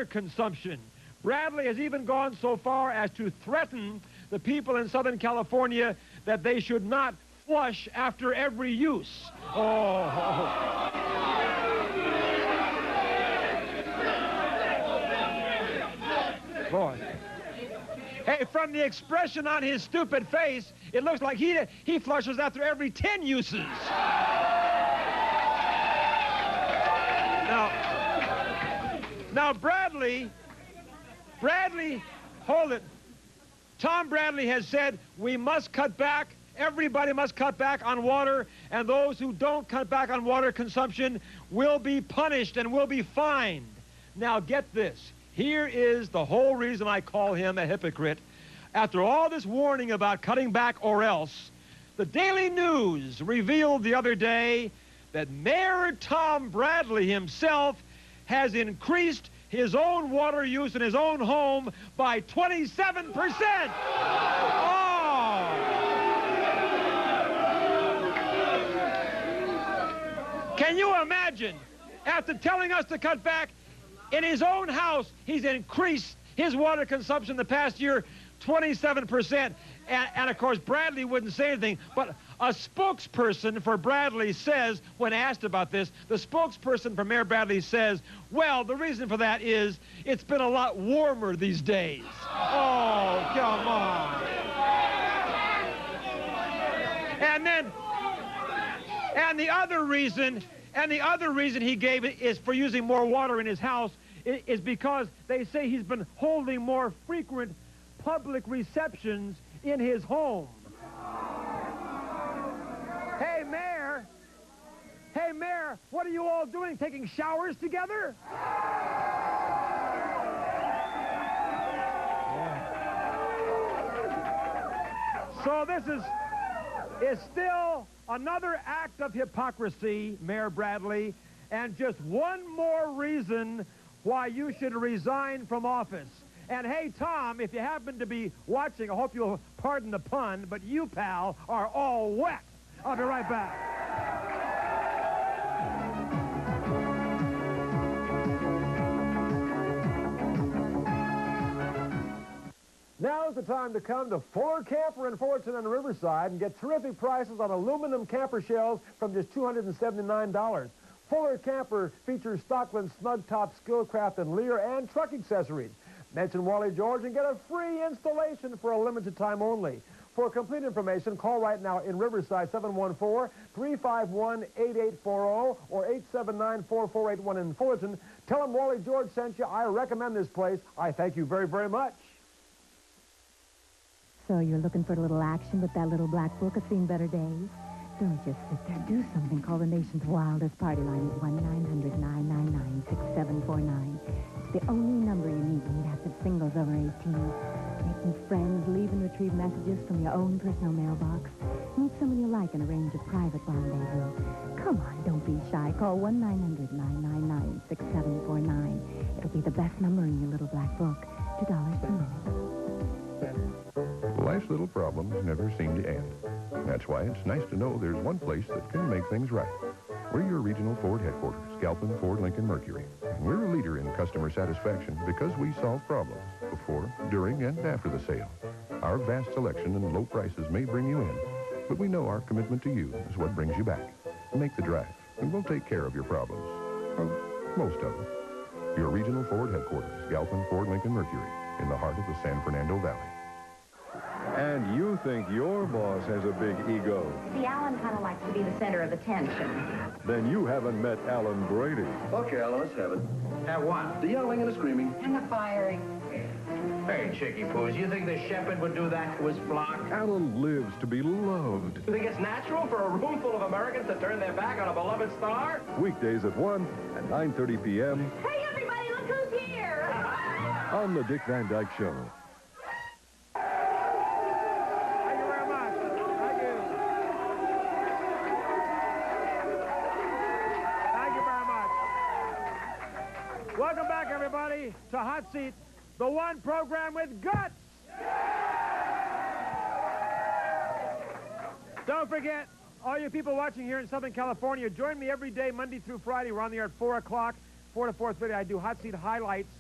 water consumption. Bradley has even gone so far as to threaten the people in Southern California that they should not flush after every use. Oh. Boy. Hey, from the expression on his stupid face, it looks like he flushes after every 10 uses. Now Bradley, hold it. Tom Bradley has said we must cut back, everybody must cut back on water, and those who don't cut back on water consumption will be punished and will be fined. Now get this. Here is the whole reason I call him a hypocrite. After all this warning about cutting back or else, the Daily News revealed the other day that Mayor Tom Bradley himself has increased his own water use in his own home by 27%. Oh! Can you imagine? After telling us to cut back, in his own house, he's increased his water consumption the past year 27%. And of course, Bradley wouldn't say anything, but a spokesperson for Bradley says, when asked about this, the spokesperson for Mayor Bradley says, well, the reason for that is it's been a lot warmer these days. Oh, come on. And the other reason he gave it is for using more water in his house is because they say he's been holding more frequent public receptions in his home. Hey, Mayor, what are you all doing? Taking showers together? So this is still another act of hypocrisy, Mayor Bradley, and just one more reason why you should resign from office. And hey, Tom, if you happen to be watching, I hope you'll pardon the pun, but you, pal, are all wet. I'll be right back. Now's the time to come to Fuller Camper in Fullerton and Riverside and get terrific prices on aluminum camper shells from just $279. Fuller Camper features Stockland Snug Top, Skillcraft, and Lear, and truck accessories. Mention Wally George and get a free installation for a limited time only. For complete information, call right now in Riverside 714-351-8840 or 879-4481 in Fullerton. Tell them Wally George sent you. I recommend this place. I thank you very, very much. So you're looking for a little action with that little black book of Seen Better Days? Don't just sit there. Do something. Call the nation's wildest party line at 1-900-999-6749. It's the only number you need to meet active singles over 18. Making friends, leave and retrieve messages from your own personal mailbox. Meet someone you like and arrange a private rendezvous. Come on, don't be shy. Call 1-900-999-6749. It'll be the best number in your little black book. $2 per minute. Life's little problems never seem to end. That's why it's nice to know there's one place that can make things right. We're your regional Ford headquarters, Galpin Ford Lincoln Mercury. And we're a leader in customer satisfaction because we solve problems before, during, and after the sale. Our vast selection and low prices may bring you in, but we know our commitment to you is what brings you back. Make the drive, and we'll take care of your problems. Well, most of them. Your regional Ford headquarters, Galpin Ford Lincoln Mercury, in the heart of the San Fernando Valley. And you think your boss has a big ego. See, Alan kind of likes to be the center of attention. Then you haven't met Alan Brady. Okay, Alan, let's have it. Have what? The yelling and the screaming. And the firing. Hey, Chicky Poos, you think the shepherd would do that to his flock? Alan lives to be loved. You think it's natural for a room full of Americans to turn their back on a beloved star? Weekdays at 1 and 9:30 p.m. Hey, everybody, look who's here! on the Dick Van Dyke Show. Welcome back, everybody, to Hot Seat, the one program with guts. Don't forget, all you people watching here in Southern California, join me every day, Monday through Friday. We're on the air at 4 o'clock, 4 to 4:30. I do Hot Seat highlights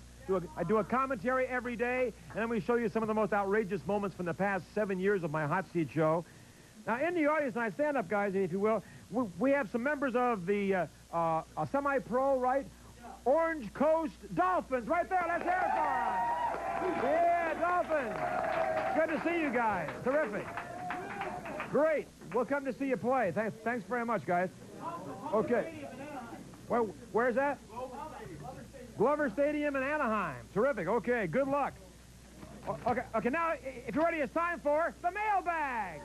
I do a commentary every day, and then we show you some of the most outrageous moments from the past 7 years of my Hot Seat show. Now, in the audience, and I stand up, guys, if you will, we have some members of the semi-pro, right? Orange Coast Dolphins, right there. Let's hear it for them. Yeah, Dolphins. Good to see you guys. Terrific. Great. We'll come to see you play. Thanks very much, guys. Okay. Well, where's that? Glover Stadium in Anaheim. Terrific. Okay, good luck. Okay, now, if you're ready, it's time for the mailbag.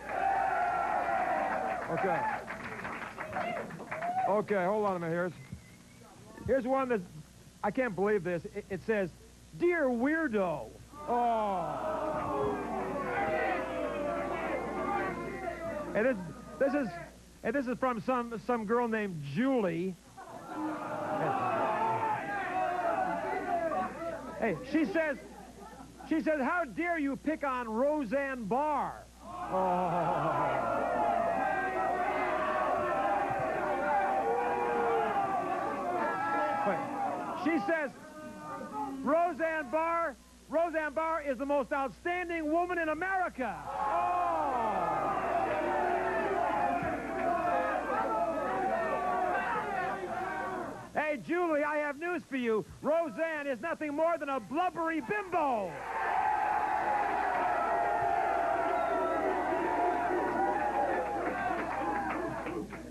Okay, hold on a minute. Here's one that, I can't believe this. It says, "Dear Weirdo." Oh. And this is from some girl named Julie. Hey, she says, "How dare you pick on Roseanne Barr?" Oh. Wait. She says, Roseanne Barr is the most outstanding woman in America." Oh. Hey, Julie, I have news for you. Roseanne is nothing more than a blubbery bimbo.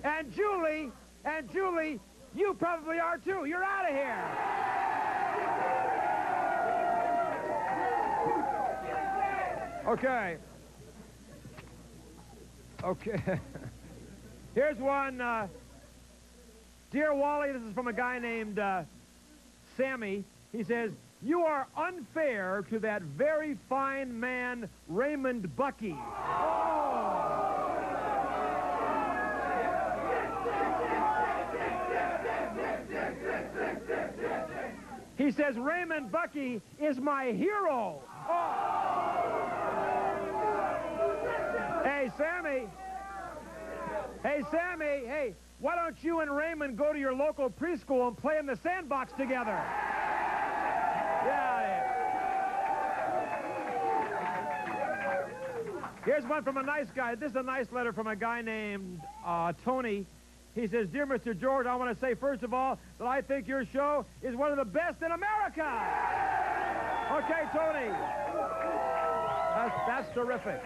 And Julie, you probably are too. You're out of here. Okay. Here's one. Dear Wally, this is from a guy named Sammy. He says, "You are unfair to that very fine man, Raymond Bucky." Oh. He says, "Raymond Bucky is my hero." Oh. Hey, Sammy. Hey, why don't you and Raymond go to your local preschool and play in the sandbox together? Yeah. Here's one from a nice guy. This is a nice letter from a guy named Tony. He says, "Dear Mr. George, I want to say, first of all, that I think your show is one of the best in America." Okay, Tony. That's terrific.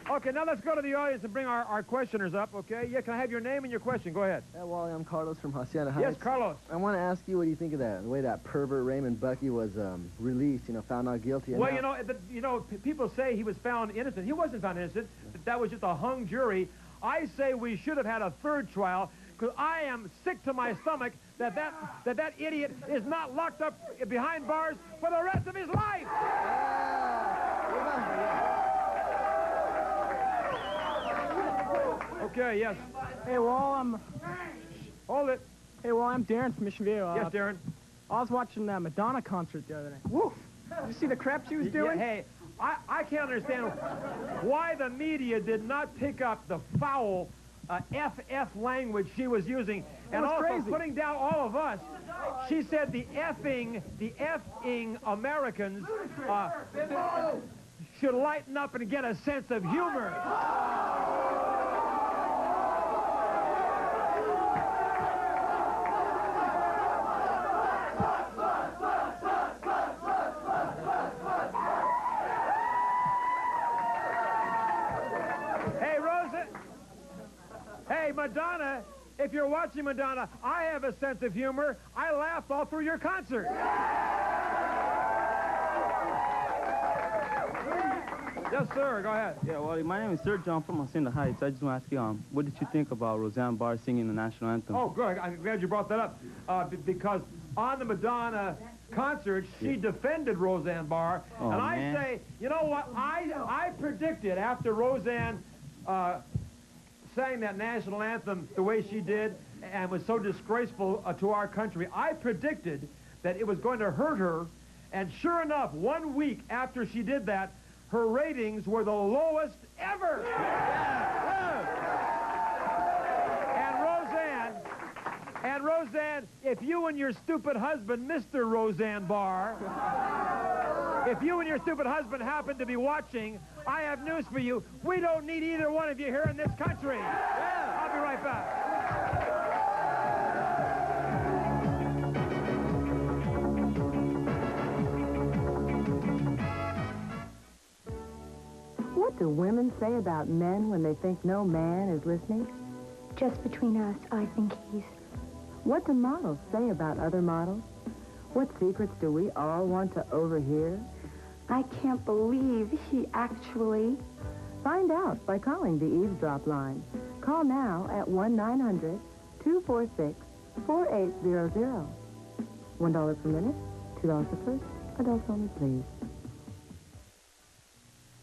Okay, now let's go to the audience and bring our questioners up, okay? Yeah, can I have your name and your question? Go ahead. Hey, Wally, I'm Carlos from Hacienda Heights. Yes, Carlos. I want to ask you, what do you think of that? The way that pervert Raymond Bucky was released, found not guilty. And well, people say he was found innocent. He wasn't found innocent. That was just a hung jury. I say we should have had a third trial, because I am sick to my stomach that idiot is not locked up behind bars for the rest of his life. Okay, yes. Hey, Wall, Hold it. Hey, Wall, I'm Darren from Mission View. Yes, Darren. I was watching that Madonna concert the other night. Woo! Did you see the crap she was doing? Yeah, hey, I can't understand why the media did not pick up the foul FF language she was using, and also crazy. Putting down all of us. She said the effing Americans should lighten up and get a sense of humor. Hey, Madonna, if you're watching Madonna, I have a sense of humor. I laughed all through your concert. Yes, sir. Go ahead. Yeah, well, my name is Sir John from Hacienda Heights. I just want to ask you, what did you think about Roseanne Barr singing the national anthem? Oh, good. I'm glad you brought that up. Because on the Madonna concert, she defended Roseanne Barr. Oh, and I man. say, you know what? I predicted after Roseanne sang that national anthem the way she did and was so disgraceful to our country, I predicted that it was going to hurt her. And sure enough, 1 week after she did that, her ratings were the lowest ever. And Roseanne, if you and your stupid husband, Mr. Roseanne Barr, if you and your stupid husband happen to be watching, I have news for you. We don't need either one of you here in this country. Yeah. I'll be right back. What do women say about men when they think no man is listening? Just between us, I think he's... What do models say about other models? What secrets do we all want to overhear? I can't believe he actually... Find out by calling the eavesdrop line. Call now at 1-900-246-4800. $1 per minute, $2 per person. Adults only, please.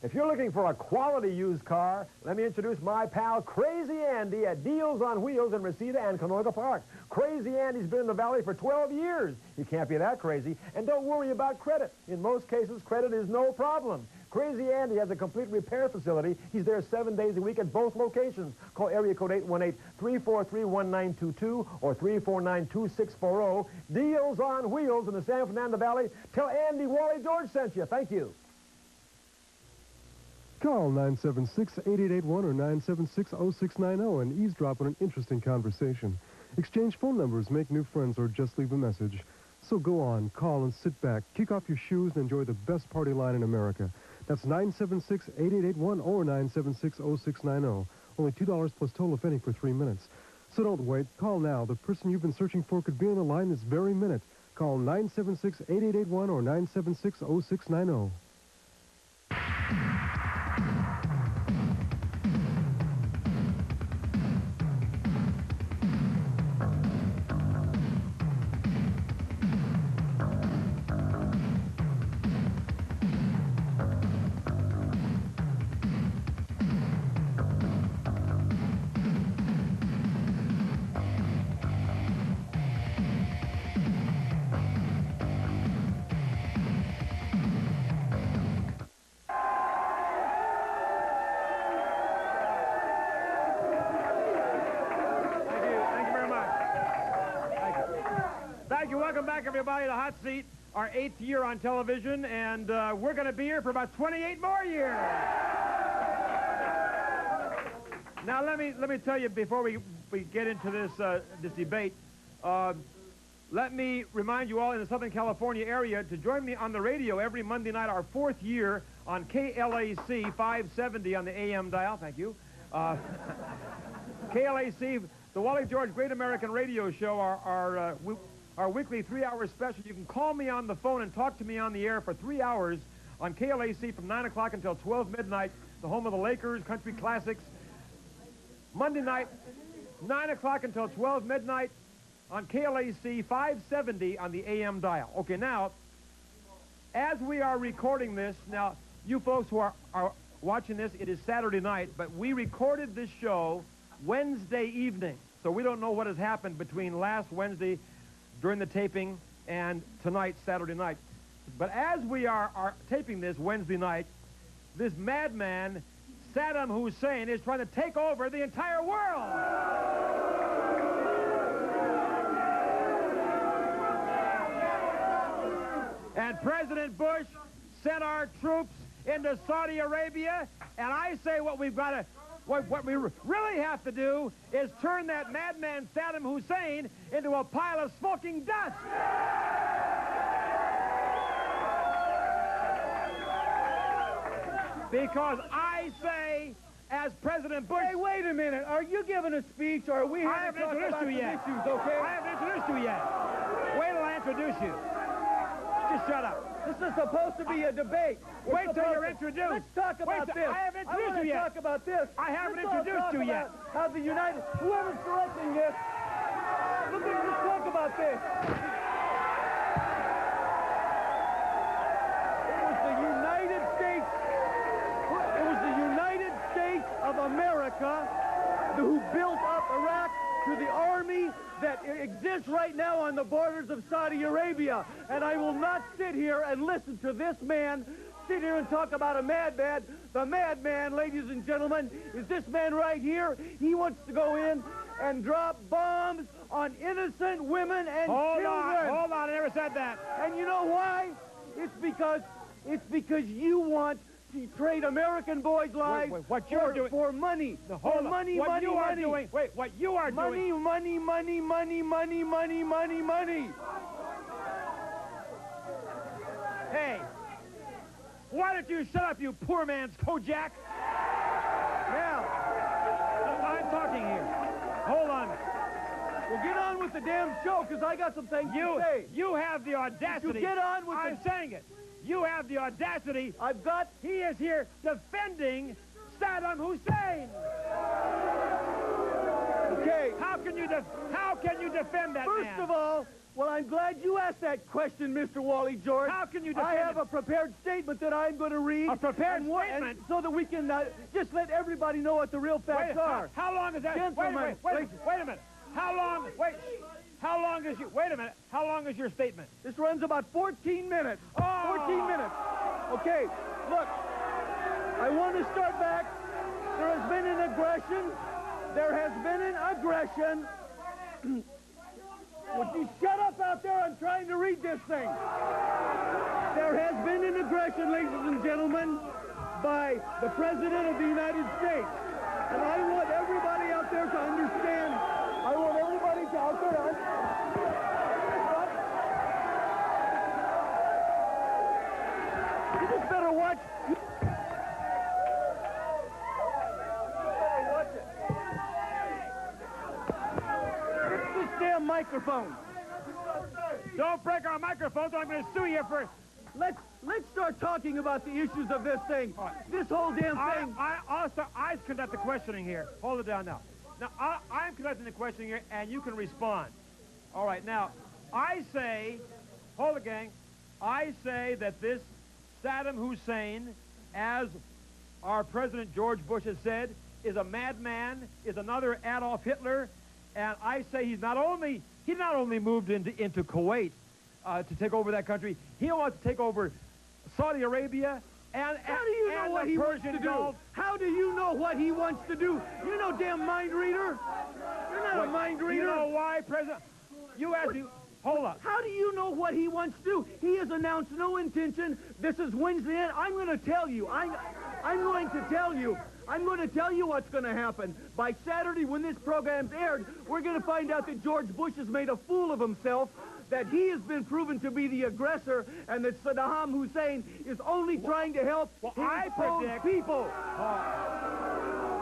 If you're looking for a quality used car, let me introduce my pal Crazy Andy at Deals on Wheels in Reseda and Canoga Park. Crazy Andy's been in the valley for 12 years. You can't be that crazy. And don't worry about credit. In most cases, credit is no problem. Crazy Andy has a complete repair facility. He's there 7 days a week at both locations. Call area code 818-343-1922 or 349-2640. Deals on Wheels in the San Fernando Valley. Tell Andy Wally George sent you. Thank you. Call 976-8881 or 976-0690 and eavesdrop on an interesting conversation. Exchange phone numbers, make new friends, or just leave a message. So go on, call and sit back, kick off your shoes, and enjoy the best party line in America. That's 976-8881 or 976-0690. Only $2 plus toll if any for 3 minutes. So don't wait. Call now. The person you've been searching for could be on the line this very minute. Call 976-8881 or 976-0690. Welcome back, everybody, to Hot Seat, our 8th year on television, and we're going to be here for about 28 more years. Now, let me tell you before we get into this debate. Let me remind you all in the Southern California area to join me on the radio every Monday night, our 4th year on KLAC 570 on the AM dial. Thank you. KLAC, the Wally George Great American Radio Show, our weekly 3-hour special. You can call me on the phone and talk to me on the air for 3 hours on KLAC from 9 o'clock until 12 midnight, the home of the Lakers, country classics. Monday night, 9 o'clock until 12 midnight on KLAC 570 on the AM dial. Okay, now, as we are recording this, now, you folks who are watching this, it is Saturday night, but we recorded this show Wednesday evening. So we don't know what has happened between last Wednesday during the taping and tonight, Saturday night. But as we are taping this Wednesday night, this madman, Saddam Hussein, is trying to take over the entire world. And President Bush sent our troops into Saudi Arabia, and I say what we've got to... What we really have to do is turn that madman Saddam Hussein into a pile of smoking dust. Because I say, as President Bush... Hey, wait a minute. Are you giving a speech, or are we here to talk about some issues, okay? I haven't introduced you yet. Wait till I introduce you. Just shut up. This is supposed to be a debate. Wait till you're introduced. Let's talk about this. I haven't introduced you yet. Talk about this. I haven't introduced you yet. How the United... Whoever's directing this, let's talk about this. It was the United States... It was the United States of America who built up Iraq to the army that exists right now on the borders of Saudi Arabia. And I will not sit here and listen to this man sit here and talk about a madman. The madman, ladies and gentlemen, is this man right here. He wants to go in and drop bombs on innocent women and children. Hold on, I never said that. And you know why? It's because you want to trade American boys' lives what you're doing for money. What you are doing. Money. Hey, why don't you shut up, you poor man's Kojak? Now, I'm talking here. Hold on. Well, get on with the damn show, because I got some things to say. You have the audacity. You get on with I'm saying it. You have the audacity. He is here defending Saddam Hussein. Okay. How can you defend that man? First of all, well, I'm glad you asked that question, Mr. Wally George. How can you defend I have a prepared statement that I'm going to read. A prepared statement? So that we can just let everybody know what the real facts are. How long is that? Gentlemen, wait a minute. How long is your statement? This runs about 14 minutes. 14 minutes. Okay, look, I want to start back. There has been an aggression. Would you shut up out there? I'm trying to read this thing. There has been an aggression, ladies and gentlemen, by the President of the United States. And I want everybody out there to understand. I want everybody to out there to understand. You just better watch. This damn microphone. Don't break our microphones, or I'm going to sue you for... Let's start talking about the issues of this thing. This whole damn thing. I conduct the questioning here. Hold it down now. Now, I'm conducting the questioning here, and you can respond. All right, now, I say, hold it, gang. I say that this Saddam Hussein, as our President George Bush has said, is a madman, is another Adolf Hitler, and I say he not only moved into Kuwait to take over that country, he wants to take over Saudi Arabia and How do you know what he wants to do? How do you know what he wants to do? You're no damn mind reader. You're not a mind reader. You know why, President? You asked me. Hold up. How do you know what he wants to do? He has announced no intention. This is Wednesday night. I'm going to tell you. I'm going to tell you. I'm going to tell you what's going to happen. By Saturday, when this program's aired, we're going to find out that George Bush has made a fool of himself, that he has been proven to be the aggressor, and that Saddam Hussein is only trying to help his own people. All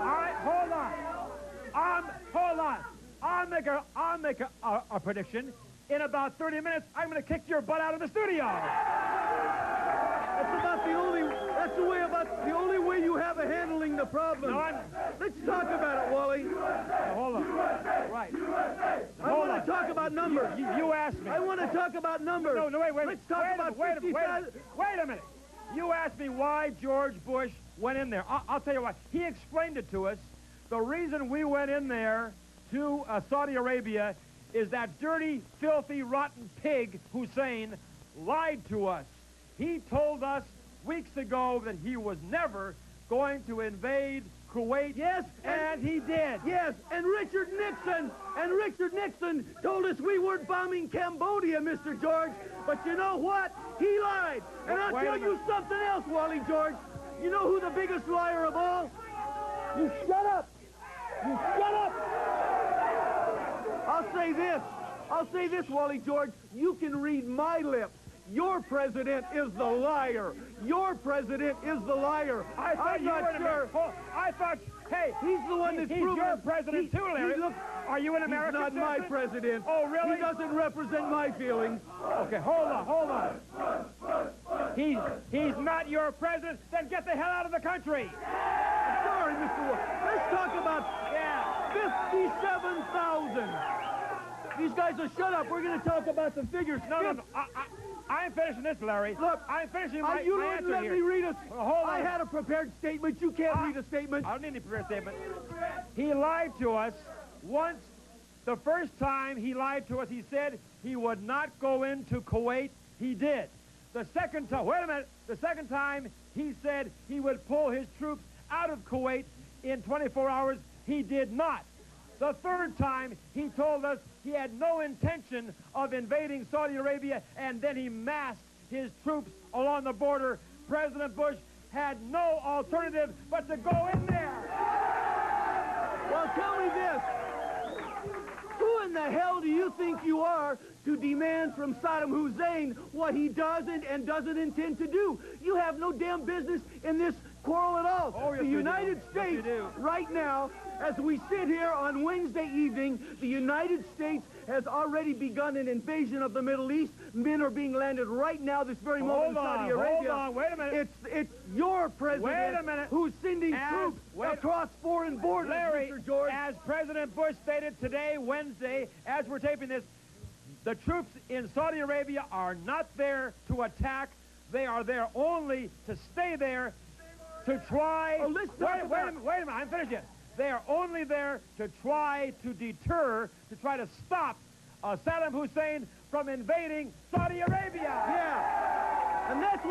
right, hold on. I'll make a prediction. In about 30 minutes, I'm going to kick your butt out of the studio. That's the only way you have of handling the problem. Let's talk about it, Wally. Hold on. Right. I want to talk about numbers. You asked me. I want to talk about numbers. No, wait. Let's talk about 50,000. Wait a minute. You asked me why George Bush went in there. I'll tell you why. He explained it to us. The reason we went in there to Saudi Arabia is that dirty, filthy, rotten pig, Hussein, lied to us. He told us weeks ago that he was never going to invade Kuwait. Yes, and he did. Yes, and Richard Nixon told us we weren't bombing Cambodia, Mr. George. But you know what? He lied. And I'll tell you something else, Wally George. You know who the biggest liar of all? You shut up. You shut up. I'll say this, Wally George. You can read my lips. Your president is the liar. Your president is the liar. I'm not sure. I thought, hey, he's the one that's proven. He's your president too, Larry. Are you an American citizen? He's not my president. Oh, really? He doesn't represent my feelings. Okay, hold on. He's not your president. Then get the hell out of the country. I'm sorry, Mr. Wolf. Let's talk about 57,000. These guys will shut up. We're going to talk about some figures. No. I'm finishing this, Larry. Look, I'm finishing my you answer let here. me read Hold on. I had a prepared statement. You can't read a statement. I don't need any prepared statement. He lied to us once. The first time he lied to us, he said he would not go into Kuwait. He did. The second time, wait a minute. The second time, he said he would pull his troops out of Kuwait in 24 hours. He did not. The third time, he told us he had no intention of invading Saudi Arabia, and then he massed his troops along the border. President Bush had no alternative but to go in there. Well, tell me this. Who in the hell do you think you are to demand from Saddam Hussein what he doesn't and doesn't intend to do? You have no damn business in this quarrel at all. Oh, yes, the United States, right now, as we sit here on Wednesday evening, the United States has already begun an invasion of the Middle East. Men are being landed right now, this very moment in Saudi Arabia. Hold on, wait a minute. It's your president who's sending troops across foreign borders, Larry, Mr. George. as President Bush stated today, Wednesday, as we're taping this, the troops in Saudi Arabia are not there to attack. They are there only to stay there to try... Oh, let's wait a minute, I'm finished yet. They are only there to try to deter, to try to stop Saddam Hussein from invading Saudi Arabia. Yeah, and that's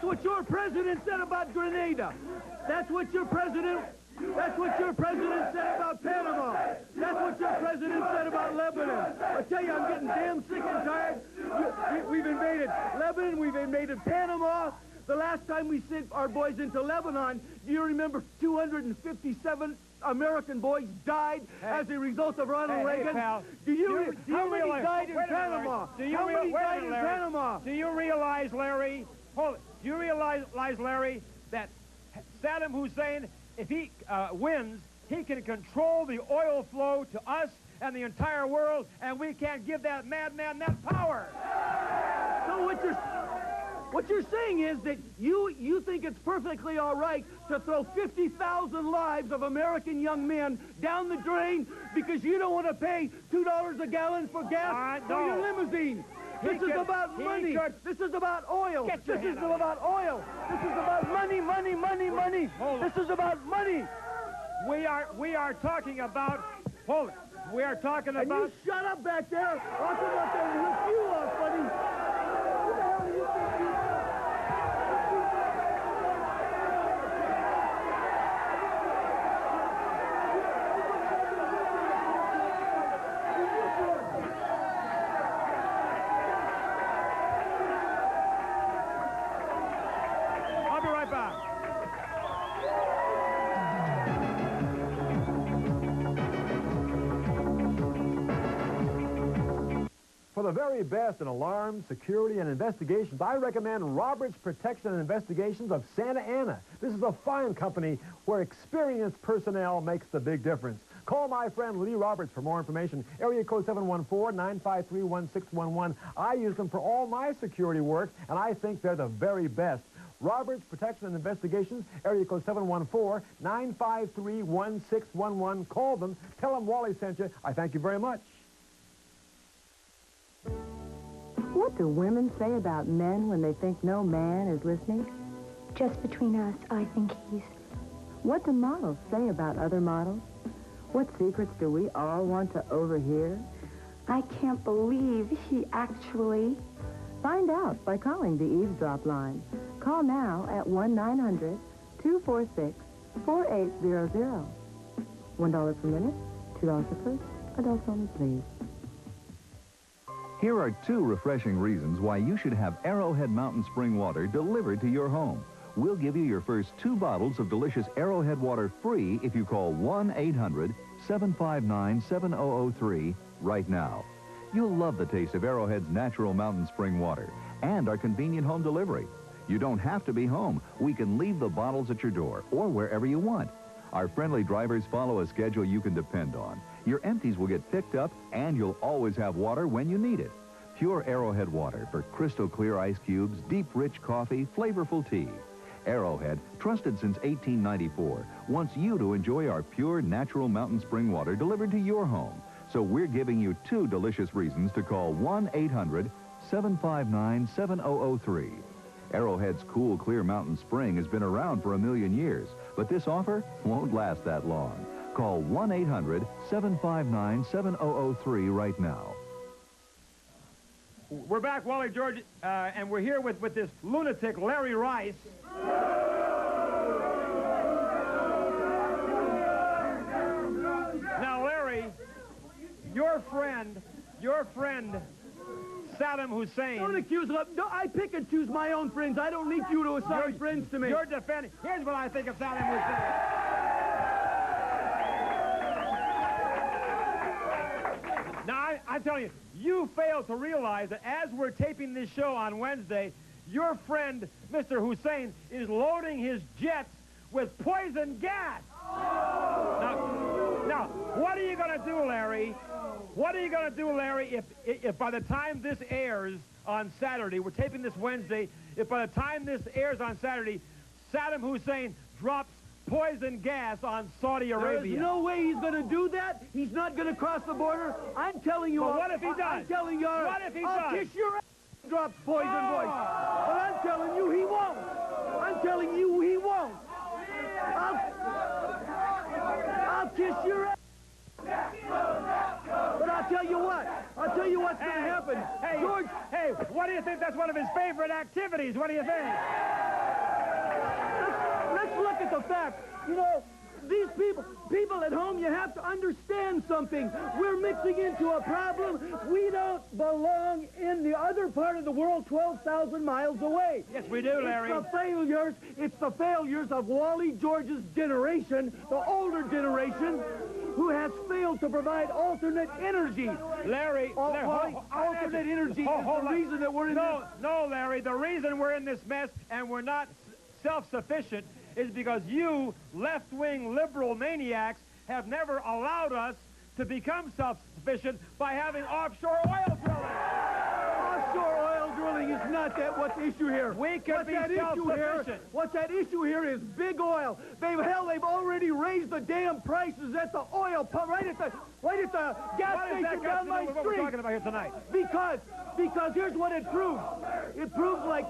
what your president said about Grenada. That's what your president said about Panama. That's what your president said about Lebanon. I tell you, I'm getting damn sick and tired. We've invaded Lebanon. We've invaded Panama. The last time we sent our boys into Lebanon, do you remember 257 American boys died as a result of Ronald Reagan? Pal, how many died in Panama? How many died in Panama? Do you realize, Larry, hold it, do you realize, Larry, that Saddam Hussein, if he wins, he can control the oil flow to us and the entire world, and we can't give that madman that power. So what you're saying is that you think it's perfectly all right to throw 50,000 lives of American young men down the drain because you don't want to pay $2 a gallon for gas for your limousine. This is about money. This is about oil. This is about oil. This is about money, money, money, money. This is about money. We are talking about, hold it, we are talking about... And you shut up back there. I'll come up there and rip you off, buddy. Who the hell do you think you are? I'll be right back. For the very best in alarms, security, and investigations, I recommend Roberts Protection and Investigations of Santa Ana. This is a fine company where experienced personnel makes the big difference. Call my friend Lee Roberts for more information. Area code 714-953-1611. I use them for all my security work, and I think they're the very best. Roberts Protection and Investigations, area code 714-953-1611. Call them. Tell them Wally sent you. I thank you very much. What do women say about men when they think no man is listening? Just between us, I think he's... What do models say about other models? What secrets do we all want to overhear? I can't believe he actually... Find out by calling the eavesdrop line. Call now at 1-900-246-4800. $1 per minute, $2 per person. Adults only, please. Here are 2 refreshing reasons why you should have Arrowhead Mountain Spring water delivered to your home. We'll give you your first 2 bottles of delicious Arrowhead water free if you call 1-800-759-7003 right now. You'll love the taste of Arrowhead's natural mountain spring water and our convenient home delivery. You don't have to be home. We can leave the bottles at your door or wherever you want. Our friendly drivers follow a schedule you can depend on. Your empties will get picked up, and you'll always have water when you need it. Pure Arrowhead water for crystal clear ice cubes, deep rich coffee, flavorful tea. Arrowhead, trusted since 1894, wants you to enjoy our pure natural mountain spring water delivered to your home. So we're giving you 2 delicious reasons to call 1-800-759-7003. Arrowhead's cool, clear mountain spring has been around for 1,000,000 years, but this offer won't last that long. Call 1-800-759-7003 right now. We're back, Wally George, and we're here with this lunatic, Larry Rice. Now, your friend, Saddam Hussein. Don't accuse him. I pick and choose my own friends. I don't need you to assign friends to me. You're defending. Here's what I think of Saddam Hussein. Now, I'm telling you, you fail to realize that as we're taping this show on Wednesday, your friend, Mr. Hussein, is loading his jets with poison gas. Now, what are you going to do, Larry? What are you going to do, Larry, if by the time this airs on Saturday, we're taping this Wednesday, if by the time this airs on Saturday, Saddam Hussein drops poison gas on Saudi Arabia? There's no way he's going to do that. He's not going to cross the border. I'm telling you. But what if he does? I'm telling you. What if he I'll does? kiss your ass and drops poison voice. But I'm telling you he won't. I'm telling you he won't. I'll kiss your ass. But I'll tell you what. I'll tell you what's going to happen. Hey, George. Hey, what do you think? That's one of his favorite activities. What do you think? Let's look at the facts. You know, these people at home, you have to understand something. We're mixing into a problem. We don't belong in the other part of the world 12,000 miles away. Yes, we do, Larry. It's the failures of Wally George's generation, the older generation, who has failed to provide alternate energy. Larry, alternate energy is the reason that we're in this. No, Larry, the reason we're in this mess and we're not self-sufficient is because you left-wing liberal maniacs have never allowed us to become self-sufficient by having offshore oil drilling. Offshore oil drilling is not what's the issue here. We can be self-sufficient. What's that issue here is big oil. They've already raised the damn prices at the oil pump, right at the gas station down my street. What we're talking about here tonight? Because here's what it proves. It proves like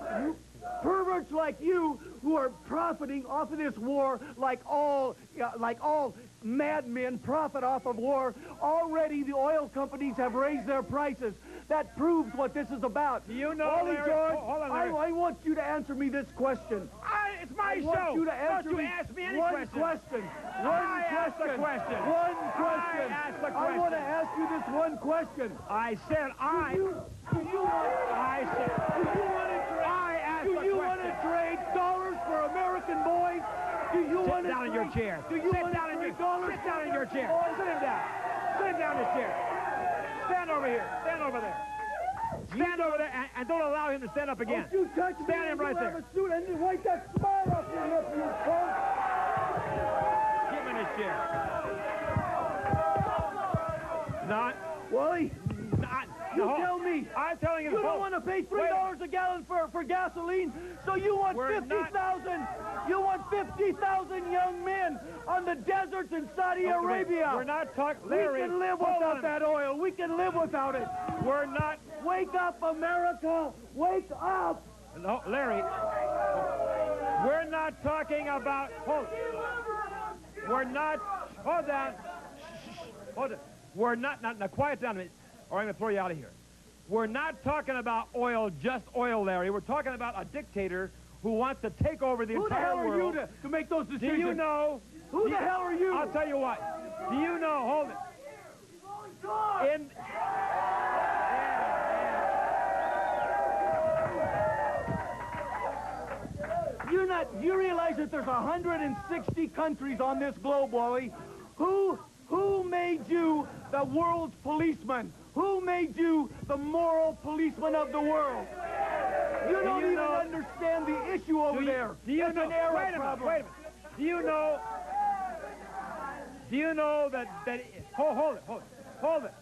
perverts like you who are profiting off of this war like all madmen profit off of war. Already the oil companies have raised their prices. That proves what this is about. Do you know, Wally Larry, George, hold on, Larry. I want you to answer me this question. It's my show. I want you to answer Don't you ask me any one question. I asked the question. One question. I asked the question. I want to ask you this one question. I said I. Do you want to trade dollars for American boys? Do you want to sit down in your chair. Do you sit want down to in trade your dollars? Sit down in your chair. Sit him down. Sit him down in his chair. Stand over here. Stand over there. Stand over there and don't allow him to stand up again. Don't you touch me. Stand him right there. Have a suit and wipe that smile off your lip, you punk. Get him in his chair. Not. Wally. You No, tell me. I'm telling you. You don't want to pay $3 a gallon for gasoline, so you want 50,000. You want 50,000 young men on the deserts in Saudi Arabia. We're not talking, Larry. We can live without that oil. We can live without it. We're not. Wake up, America. Wake up. No, Larry. We're not talking about. We're not. Hold on. Hold it. We're not. Now, quiet down a minute, or I'm going to throw you out of here. We're not talking about oil, just oil, Larry. We're talking about a dictator who wants to take over the entire world. Who the hell are you to make those decisions? Do you know? Who the hell are you? I'll tell you what. Do you know? Hold it. You realize that there's 160 countries on this globe, Wally. Who made you the world's policeman? Who made you the moral policeman of the world? You don't even understand the issue over there. Do you know? An era Wait a problem. minute. Do you know? Do you know that hold it.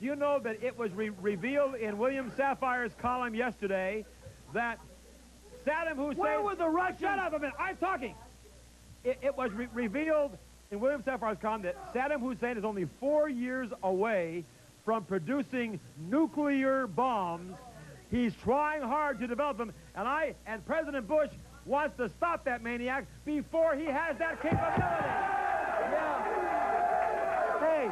Do you know that it was revealed in William Sapphire's column yesterday that Saddam Hussein... Where were the Russians? Shut up a minute. I'm talking. It was revealed in William Sapphire's column that Saddam Hussein is only 4 years away from producing nuclear bombs. He's trying hard to develop them, and President Bush wants to stop that maniac before he has that capability. Yeah. Hey,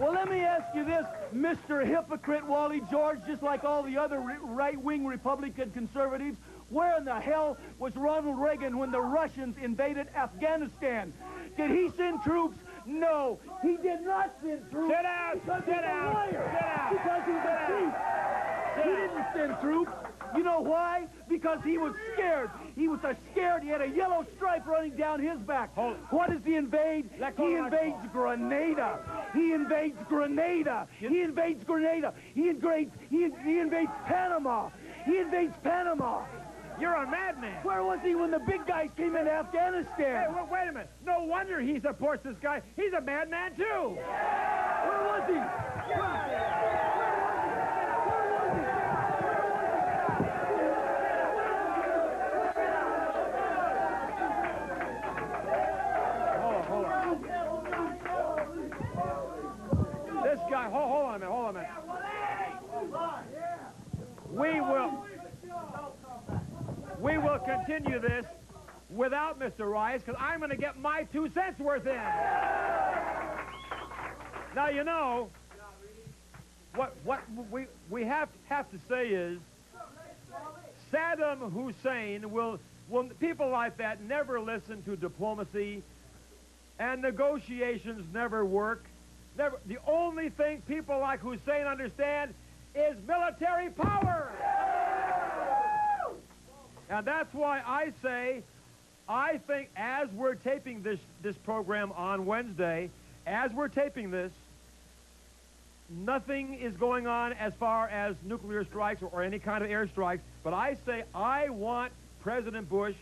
well, let me ask you this, Mr. Hypocrite Wally George, just like all the other right-wing Republican conservatives, where in the hell was Ronald Reagan when the Russians invaded Afghanistan? Did he send troops No, he did not send troops. Sit down. Because Sit he's down. a liar. Sit down. Because he's a thief. He didn't send troops. You know why? Because he was scared. He was so scared he had a yellow stripe running down his back. What does he invade? He invades Grenada. He invades Grenada. He invades Grenada. He invades Panama. He invades Panama. You're a madman. Where was he when the big guys came into Afghanistan? Hey, wait a minute. No wonder he supports this guy. He's a madman, too. Where was he? This guy, hold on a minute. We will continue this without Mr. Rice, because I'm going to get my 2 cents worth in. Now, you know, what we have to say is Saddam Hussein will people like that never listen to diplomacy, and negotiations never work. Never. The only thing people like Hussein understand is military power. And that's why I say, I think as we're taping this program on Wednesday, as we're taping this, nothing is going on as far as nuclear strikes or any kind of air strikes. But I say I want President Bush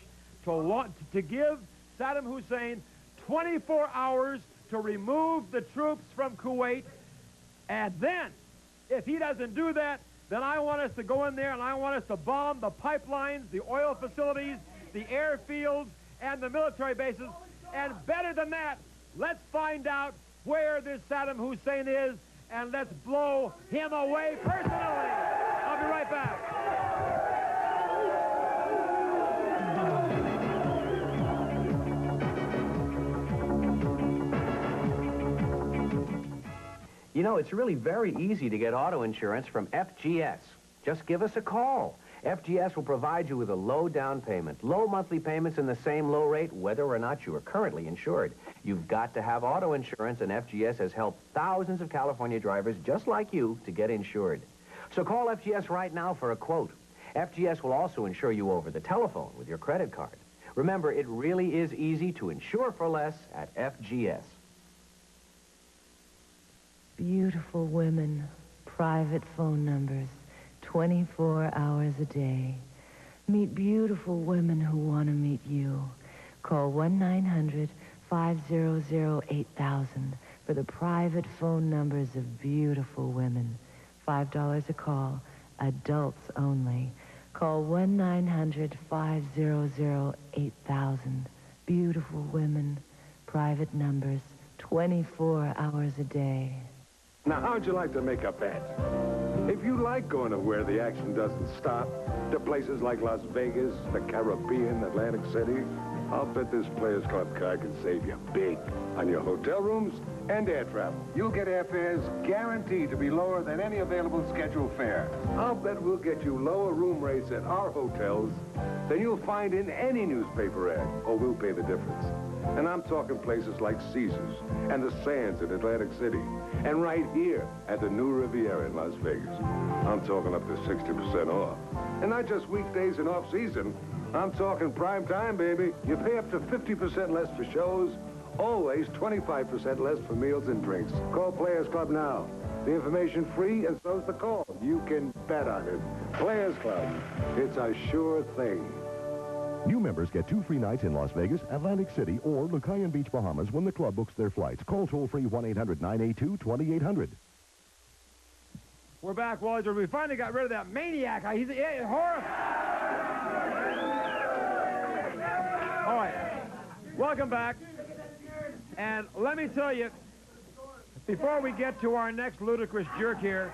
to give Saddam Hussein 24 hours to remove the troops from Kuwait. And then, if he doesn't do that, then I want us to go in there and I want us to bomb the pipelines, the oil facilities, the airfields, and the military bases. And better than that, let's find out where this Saddam Hussein is, and let's blow him away personally. I'll be right back. You know, it's really very easy to get auto insurance from FGS. Just give us a call. FGS will provide you with a low down payment, low monthly payments, and the same low rate whether or not you are currently insured. You've got to have auto insurance, and FGS has helped thousands of California drivers just like you to get insured. So call FGS right now for a quote. FGS will also insure you over the telephone with your credit card. Remember, it really is easy to insure for less at FGS. Beautiful women, private phone numbers, 24 hours a day. Meet beautiful women who want to meet you. Call 1-900-500-8000 for the private phone numbers of beautiful women. $5 a call, adults only. Call 1-900-500-8000. Beautiful women, private numbers, 24 hours a day. Now, how'd you like to make a bet? If you like going to where the action doesn't stop, to places like Las Vegas, the Caribbean, Atlantic City, I'll bet this Players Club card can save you big on your hotel rooms and air travel. You'll get airfares guaranteed to be lower than any available scheduled fare. I'll bet we'll get you lower room rates at our hotels than you'll find in any newspaper ad, or we'll pay the difference. And I'm talking places like Caesars and the Sands in Atlantic City, and right here at the New Riviera in Las Vegas. I'm talking up to 60% off. And not just weekdays and off-season. I'm talking prime time, baby. You pay up to 50% less for shows, always 25% less for meals and drinks. Call Players Club now. The information free, and so's the call. You can bet on it. Players Club. It's a sure thing. New members get 2 free nights in Las Vegas, Atlantic City, or Lucayan Beach, Bahamas when the club books their flights. Call toll-free 1-800-982-2800. We're back, Walter. We finally got rid of that maniac. He's horrible. All right. Welcome back. And let me tell you, before we get to our next ludicrous jerk here,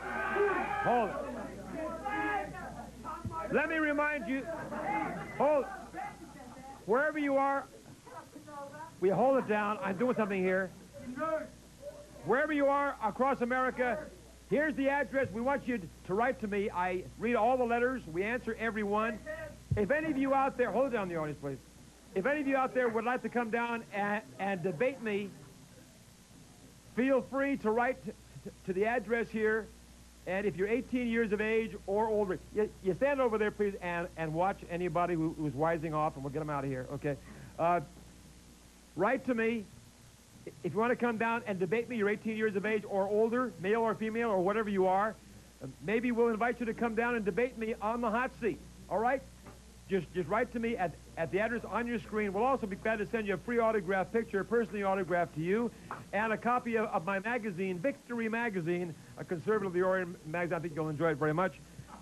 hold it. Let me remind you, hold it. Wherever you are, we hold it down. I'm doing something here. Wherever you are across America, here's the address. We want you to write to me. I read all the letters. We answer every one. If any of you out there, hold it down, the audience, please. If any of you out there would like to come down and debate me Feel free to write to the address here, and if you're 18 years of age or older, you stand over there, please, and watch anybody who's wising off, and we'll get them out of here, okay? Write to me. If you want to come down and debate me, you're 18 years of age or older, male or female or whatever you are, maybe we'll invite you to come down and debate me on the hot seat, all right? Just write to me at the address on your screen. We'll also be glad to send you a free autographed picture, personally autographed to you, and a copy of my magazine, Victory Magazine, a conservatively oriented magazine. I think you'll enjoy it very much.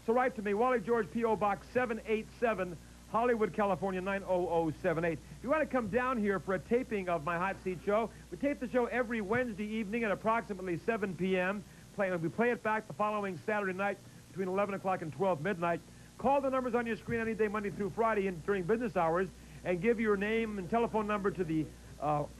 So write to me, Wally George, P.O. Box 787, Hollywood, California, 90078. If you want to come down here for a taping of my Hot Seat show, we tape the show every Wednesday evening at approximately 7 p.m. We play it back the following Saturday night between 11 o'clock and 12 midnight. Call the numbers on your screen any day, Monday through Friday, during business hours, and give your name and telephone number to the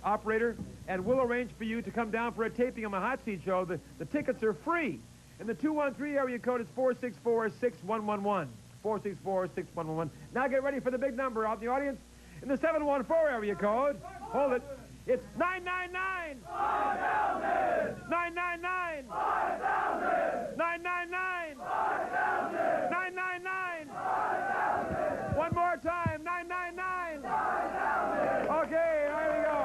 operator, and we'll arrange for you to come down for a taping of my Hot Seat show. The tickets are free. And the 213 area code is 464-6111. 464-6111. Now get ready for the big number out in the audience. In the 714 area code, hold it, it's 999! 5,000! 999! 5,000! 999! 5,000! 999! 5,000! One more time, 999! 5,000! Okay, there we go.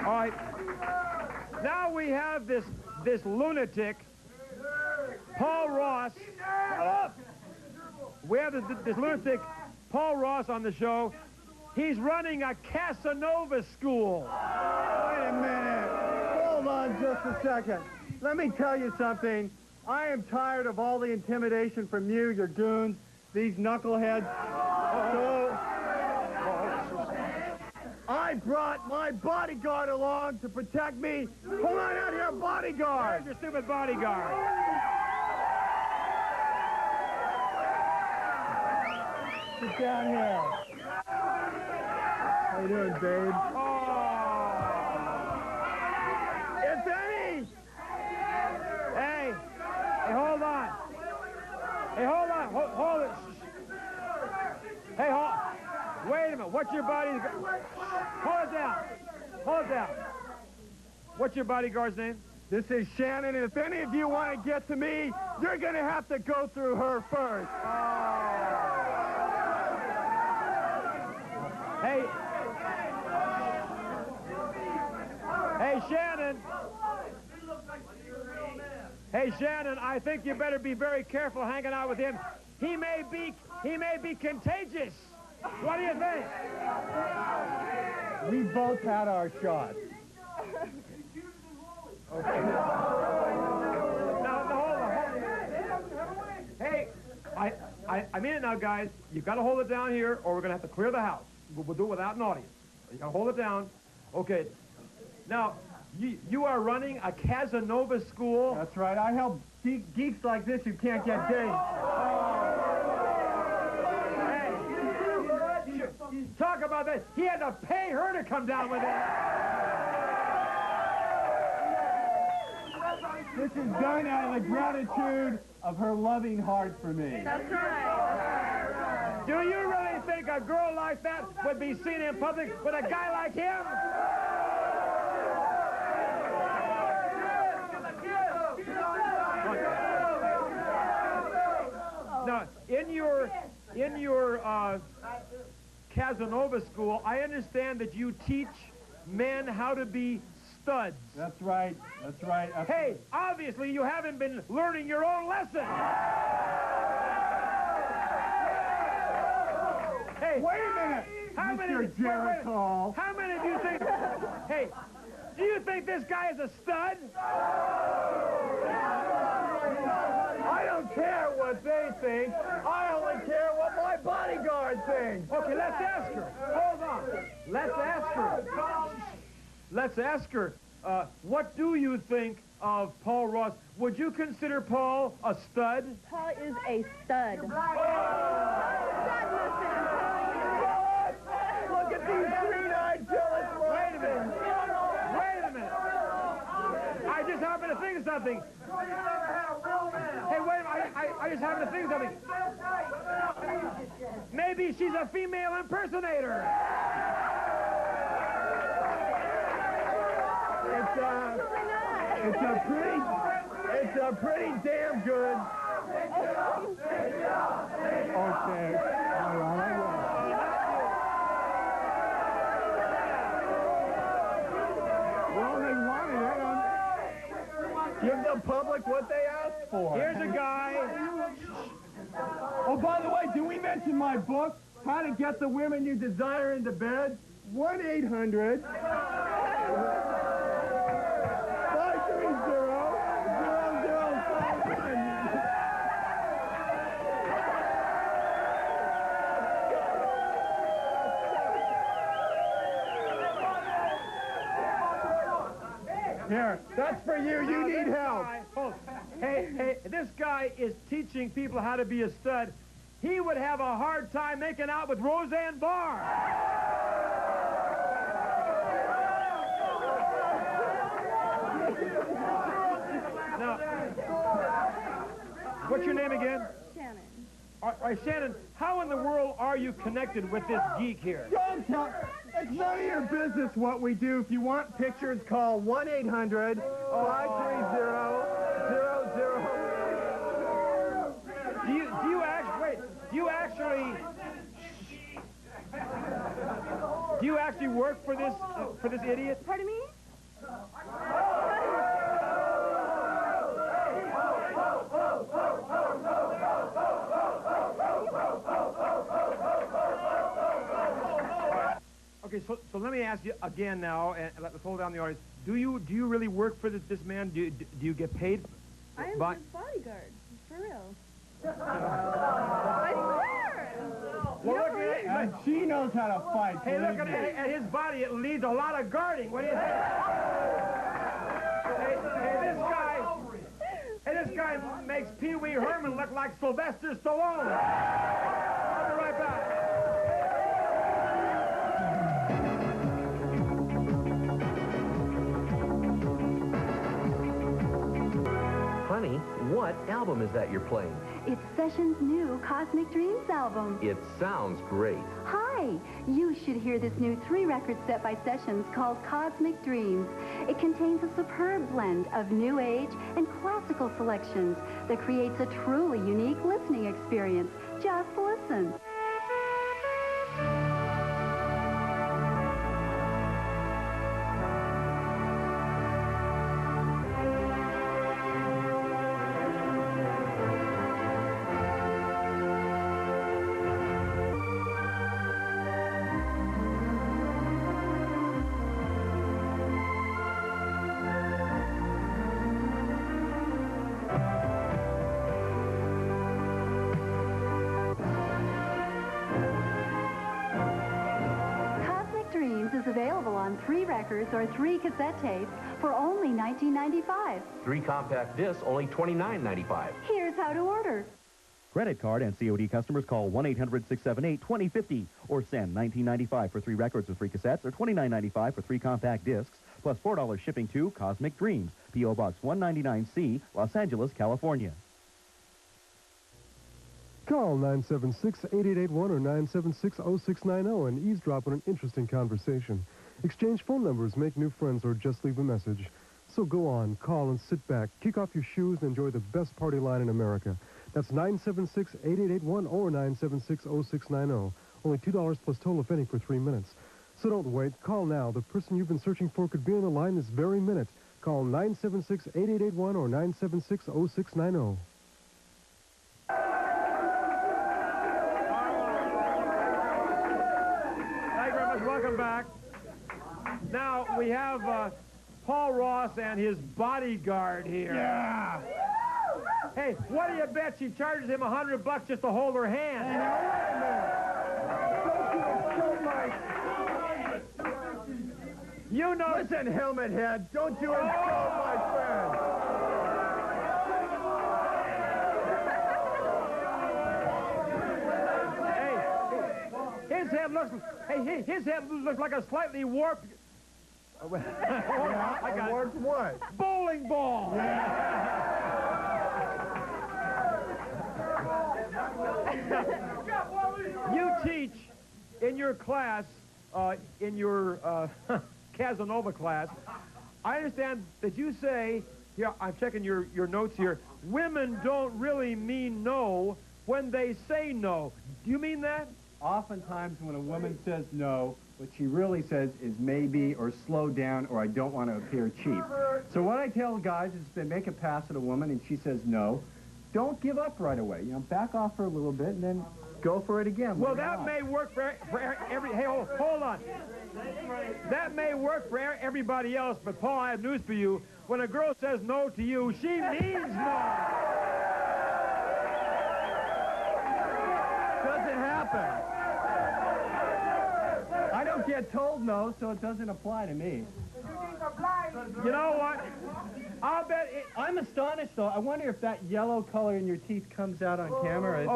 All right. Now we have this lunatic, Paul Ross. Shut up! We have this lunatic, Paul Ross, on the show. He's running a Casanova school. Wait a minute. Hold on just a second. Let me tell you something. I am tired of all the intimidation from you, your goons, these knuckleheads. So, I brought my bodyguard along to protect me. Come on out here, bodyguard. Where's your stupid bodyguard? Sit down here. How you doing, babe? Oh. It's Eddie! Hey, hold on. Hey, hold on. Hold it. Hey, wait a minute. What's your bodyguard? Hold it down. Hold it down. What's your bodyguard's name? This is Shannon, and if any of you want to get to me, you're going to have to go through her first. Hey. Hey, Shannon. Hey, Shannon, I think you better be very careful hanging out with him. He may be contagious. What do you think? We both had our shots. Okay. Now, hold on. Hey, I mean it now, guys. You've got to hold it down here, or we're going to have to clear the house. We'll do it without an audience. You got to hold it down. Okay. Now, you are running a Casanova school. That's right. I help geeks like this who can't get dates. Hey, talk about that. He had to pay her to come down with it. This is done out of the gratitude of her loving heart for me. That's right. Do you really think a girl like that would be seen in public with a guy like him? Now, in your Casanova school, I understand that you teach men how to be studs. That's right. That's right. Hey, obviously you haven't been learning your own lesson. Hey, wait a minute, Mr. Jericho. How many do you think? Hey, do you think this guy is a stud? I don't care what they think. I only care what my bodyguard thinks. Okay, let's ask her. Hold on. Let's ask her. Let's ask her. What do you think of Paul Ross? Would you consider Paul a stud? Paul is a stud. Look at these green-eyed jealous Wait a minute. Wait a minute. I just happened to think of something. Hey, wait a minute. I just happened to think of something. Maybe she's a female impersonator. It's a pretty damn good. Okay. All right. Well, they wanted it. Give the public what they asked for. Here's a guy. Oh, by the way, did we mention my book, How to Get the Women You Desire into Bed? 1-800. 530-0051. Here, that's for you. You need help. Hey, this guy is teaching people how to be a stud. He would have a hard time making out with Roseanne Barr. Now, what's your name again? Shannon. All right, Shannon, how in the world are you connected with this geek here? Don't tell. It's none of your business what we do. If you want pictures, call 1-800-530-00. Do you actually work for this idiot? Pardon me? Okay, so let me ask you again now, and let's hold down the audience. Do you really work for this man? Do you get paid? I am his bodyguard, for real. I swear. Well, look at it. She knows how to fight. Hey, look at his body. It needs a lot of guarding. What do you think? Hey, this guy makes Pee Wee Herman look like Sylvester Stallone. I'll be right back. Honey, what album is that you're playing? It's Sessions' new Cosmic Dreams album. It sounds great. Hi! You should hear this new 3-record set by Sessions called Cosmic Dreams. It contains a superb blend of new age and classical selections that creates a truly unique listening experience. Just listen. Is available on 3 records or 3 cassette tapes for only $19.95. 3 compact discs, only $29.95. Here's how to order. Credit card and COD customers call 1-800-678-2050 or send $19.95 for 3 records or 3 cassettes or $29.95 for 3 compact discs plus $4 shipping to Cosmic Dreams, P.O. Box 199C, Los Angeles, California. Call 976-8881 or 976-0690 and eavesdrop on an interesting conversation. Exchange phone numbers, make new friends, or just leave a message. So go on, call and sit back, kick off your shoes, and enjoy the best party line in America. That's 976-8881 or 976-0690. Only $2 plus toll if any for 3 minutes. So don't wait. Call now. The person you've been searching for could be on the line this very minute. Call 976-8881 or 976-0690. Welcome back. Now, we have Paul Ross and his bodyguard here. Yeah. Hey, what do you bet she charges him $100 just to hold her hand? Hey, now, wait a minute. You know... Listen, helmet head, don't you insult my friend. His head looks like a slightly warped... I got warped what? Bowling ball. You teach in your class, in your Casanova class, I understand that you say, here, I'm checking your notes here, women don't really mean no when they say no. Do you mean that? Oftentimes when a woman says no, what she really says is maybe, or slow down, or I don't want to appear cheap. So what I tell guys is if they make a pass at a woman and she says no, don't give up right away. You know, back off for a little bit and then go for it again. Well, that may work for every... Hey, hold on. That may work for everybody else, but Paul, I have news for you. When a girl says no to you, she means no. Doesn't happen. I don't get told no, so it doesn't apply to me. You know what? I'll bet it... I'm astonished, though. I wonder if that yellow color in your teeth comes out on camera. It's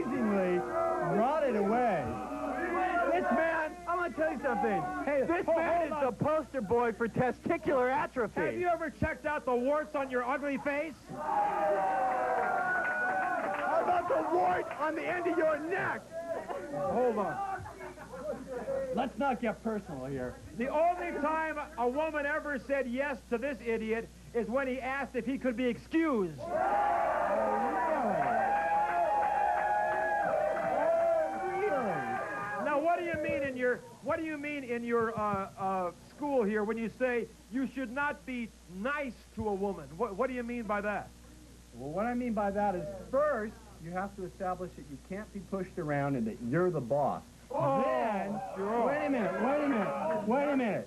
amazingly rotted away. This man, I'm going to tell you something. Hey, this man is the poster boy for testicular atrophy. Have you ever checked out the warts on your ugly face? How about the wart on the end of your neck? Hold on. Let's not get personal here. The only time a woman ever said yes to this idiot is when he asked if he could be excused. Now, what do you mean in your school here when you say you should not be nice to a woman? What do you mean by that? Well, what I mean by that is first, you have to establish that you can't be pushed around and that you're the boss. Oh, then, sure. wait a minute.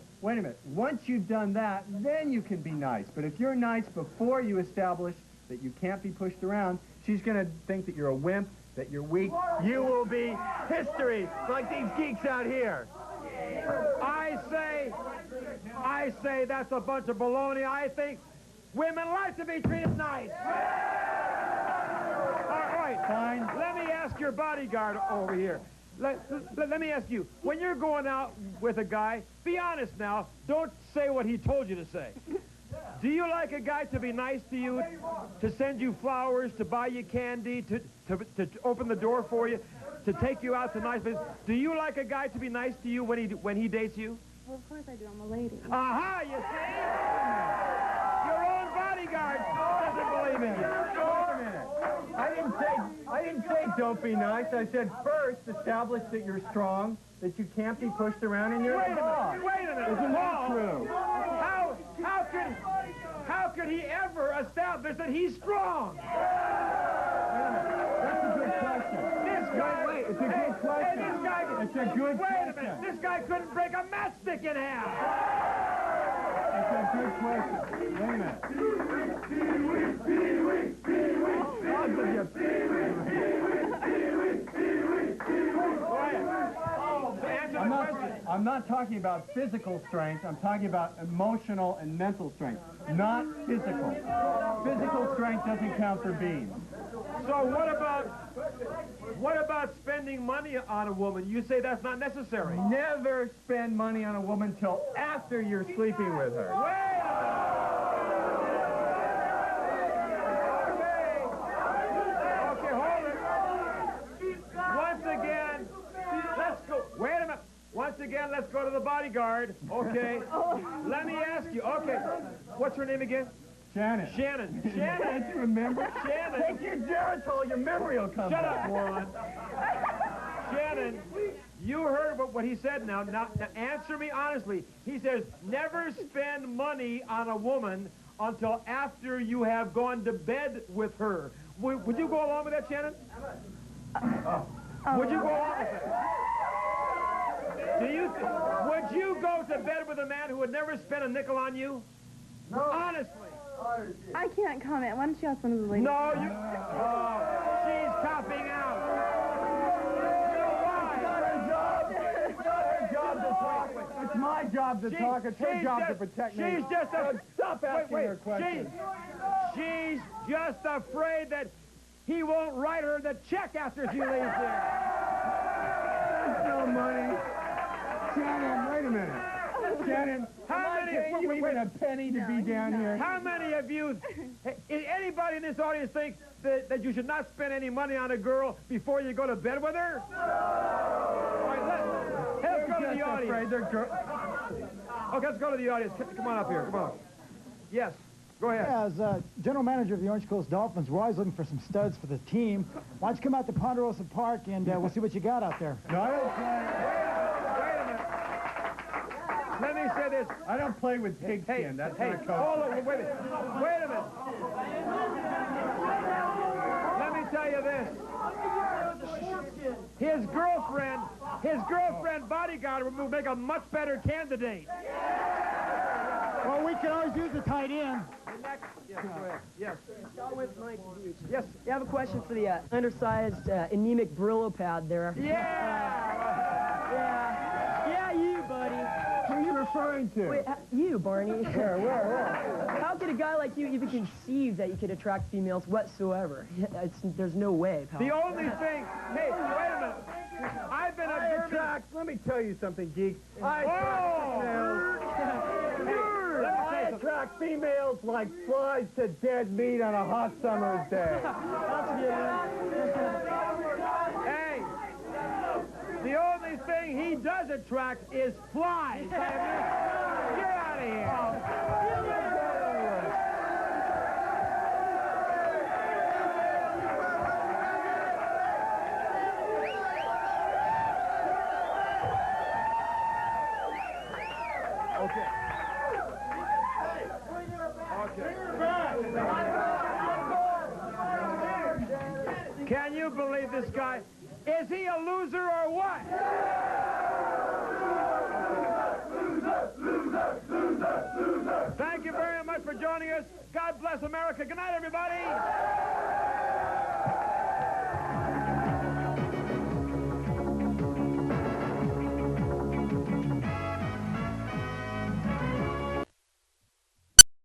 Once you've done that, then you can be nice. But if you're nice before you establish that you can't be pushed around, she's going to think that you're a wimp, that you're weak. You will be history, like these geeks out here. I say that's a bunch of baloney. I think women like to be treated nice. All right, fine. Let me ask your bodyguard over here. Let me ask you, when you're going out with a guy, be honest now, don't say what he told you to say. Do you like a guy to be nice to you, to send you flowers, to buy you candy, to open the door for you, to take you out to nice places? Do you like a guy to be nice to you when he dates you? Well, of course I do. I'm a lady. Aha, you see? Your own bodyguard doesn't believe in you. Wait a minute. I didn't say don't be nice. I said first establish that you're strong, that you can't be pushed around and you're the boss. Wait a minute. Isn't that Paul, true? How could he ever establish that he's strong? That's a good question. This guy... Wait, it's a good question. Hey, this guy... It's a good Wait question. a minute. This guy couldn't break a matchstick in half. It's a good question. Wait a minute. I'm not talking about physical strength. I'm talking about emotional and mental strength, not physical. Physical strength doesn't count for beans. So what about spending money on a woman? You say that's not necessary. Never spend money on a woman till after you're sleeping with her. Wait a minute. Okay, hold it. Once again, let's go. Wait a minute. Once again, let's go to the bodyguard. Okay. Let me ask you. Okay. What's her name again? Shannon. Shannon. Can't you remember? Shannon. Take your Geritol, your memory will come Shut back. up, moron. Shannon, you heard what he said now. Now, answer me honestly. He says, never spend money on a woman until after you have gone to bed with her. Would you go along with that, Shannon? Would you go along with that? Would you go to bed with a man who would never spend a nickel on you? No. Honestly. I can't comment. Why don't you ask one of the ladies? No, you... Oh, she's copping out. It's not her job to talk. It's my job to talk. It's her job to protect me. She's just Stop asking her questions. She's just afraid that he won't write her the check after she leaves here. There's no money. Shannon, wait a minute. Shannon, how many paying you even a penny to be down here? How many of you, anybody in this audience think that you should not spend any money on a girl before you go to bed with her? All right, let's go to the audience. Okay, let's go to the audience. Come on up here. Come on. Yes. Go ahead. Yeah, as general manager of the Orange Coast Dolphins, we're always looking for some studs for the team. Why don't you come out to Ponderosa Park and we'll see what you got out there. No, I don't play. Wait a minute. Let me say this. I don't play with pigskin. That's not coaching. Hold on. Wait a minute. Wait a minute. Let me tell you this. His girlfriend bodyguard would make a much better candidate. Well, we can always use a tight end. Yes, go ahead. Yes. Yes, you have a question for the undersized, anemic Brillo pad there. Yeah, you, buddy. Who are you referring to? Wait, you, Barney. Where? How could a guy like you even conceive that you could attract females whatsoever? There's no way, pal. The only thing... Hey, wait a minute. I've been observing... Let me tell you something, geek. I attract females like flies to dead meat on a hot summer's day. Hey, the only thing he does attract is flies. Get out of here. Okay. Can you believe this guy? Is he a loser or what? Thank you very much for joining us. God bless America. Good night, everybody.